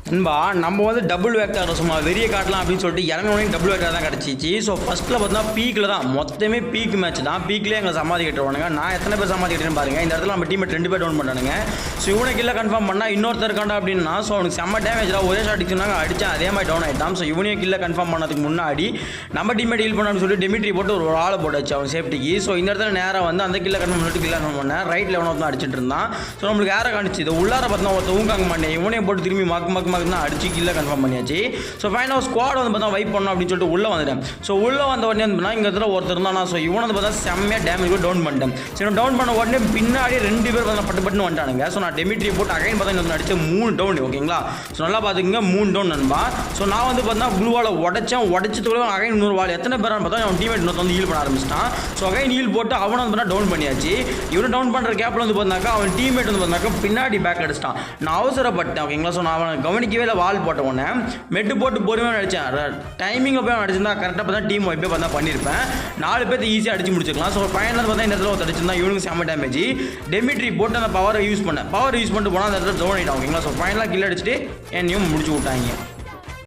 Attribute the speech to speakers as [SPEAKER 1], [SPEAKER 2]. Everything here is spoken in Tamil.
[SPEAKER 1] நண்பா நம்ம வந்து டபுள் வேக்டார் சும்மா வெறிய காட்டலாம் அப்படின்னு சொல்லிட்டு இறங்கினோடனே டபுள் வேக்டார் தான் கிடச்சிச்சு. ஸோ ஃபஸ்ட்டில் பார்த்தீங்கன்னா பீக்கில் தான் மொத்தமே பீக் மேட்ச் தான். பீக்லேயே எங்களை சமாதி கட்டுவானுங்க. நான் எத்தனை பேர் சமாதி கட்டுறேன்னு பாருங்க. இந்த இடத்துல நம்ம டீம் 2 பேர் டவுன் பண்ணானுங்க. ஸோ இவனுக்கு இல்லை கன்ஃபார்ம் பண்ணால் இன்னொருத்தர் இருக்காண்டா அப்படின்னா ஸோ அவனுக்கு செம்ம டேமேஜ் தான். ஒரே ஷாட் சொன்னாங்க அடித்தேன், அதே மாதிரி டவுன் ஆகிட்டான். ஸோ இவனையும் கில்லை கன்ஃபார்ம் பண்ணதுக்கு முன்னாடி நம்ம டீம் டீல் பண்ணான்னு சொல்லி டெமிட்ரி போட்டு ஒரு ஆளை போட்டாச்சு அவன் சேஃப்டிக்கு. ஸோ இந்த இடத்துல நேராக வந்து அந்த கில்லை கன்ஃபார்ம் பண்ணிட்டு கில்லை கன்ஃபார்ம் பண்ணேன். ரைட்டில் எவனோ தான் அடிச்சிட்டு இருந்தான். ஸோ நம்மளுக்கு யாரை காணிச்சு இது உள்ளார பார்த்தா ஒருத்த ஊங்காங்க மாட்டேன். இவனையும் போட்டு திரும்பி மக்கு தான் அடிச்சு கில்லை கன்ஃபார்ம் பண்ணியாச்சு. ஸோ ஃபைனல் ஸ்குவாட் வந்து பார்த்தா வைப் பண்ணோம் அப்படின்னு சொல்லிட்டு உள்ளே வந்துட்டேன். ஸோ உள்ளே வந்த உடனே வந்து இங்கே இடத்துல ஒருத்தர் இருந்தானா. ஸோ இவனை வந்து பார்த்தா செம்மையாக டேமேஜ் டவுன் பண்ணிட்டேன். சரி டவுன் பண்ண உடனே பின்னாடி 2 பேர் பார்த்தா பட்டு வந்துட்டானுங்க. ஸோ நான் டெமிட்ரி போட்டு அகைன் பார்த்தா இன்னொன்று அடிச்சு 3 டவுன். ஓகேங்களா? ஸோ நல்லா பார்த்துக்குங்க 3 டவுன் நண்பா. ஸோ நான் வந்து பார்த்தா ப்ளூ வாலை உடச்சதுக்குள்ள அகைன் இன்னொரு வால் எத்தனை பேரான்னு பார்த்தா அவன் டீமேட் இன்னொரு வந்து ஹீல் பண்ண ஆரம்பிச்சிட்டான். ஸோ அகைன் ஹீல் போட்டு அவனை வந்து பார்த்தா டவுன் பண்ணியாச்சு. இவனை டவுன் பண்ணுற கேப்பில் வந்து பார்த்தாக்கா அவன் டீமேட் வந்து பார்த்தாக்கா பின்னாடி பேக் அடிச்சிட்டான். நான் அவசரப்பட்டேன். ஓகேங்களா? ஸோ நான் அவனை கவனிக்கவே இல்லை. வால் போட்ட உடனே மெட்டு போட்டு பொறுமையாக அடித்தேன். டைமிங்கில் போய் அடிச்சிருந்தா கரெக்டாக பார்த்தா டீம் வைப்பே பார்த்தா பண்ணியிருப்பேன். 4 பேர்த்து ஈஸியாக அடிச்சு முடிச்சிக்கலாம். ஸோ ஃபைனல் பார்த்தா இந்த இடத்துல ஒரு அடிச்சிருந்தா இவனுக்கு செம்ம டேமேஜ். டெமிட்ரி போட்டு அந்த பவரை யூஸ் பண்ணிட்டு போனால் அந்த இடத்துல டவுன் ஆகிட்டான். ஓகேங்களா? ஸோ ஃபைனலாக கில் அடிச்சுட்டு என்னையும் முடிச்சு விட்டாங்க.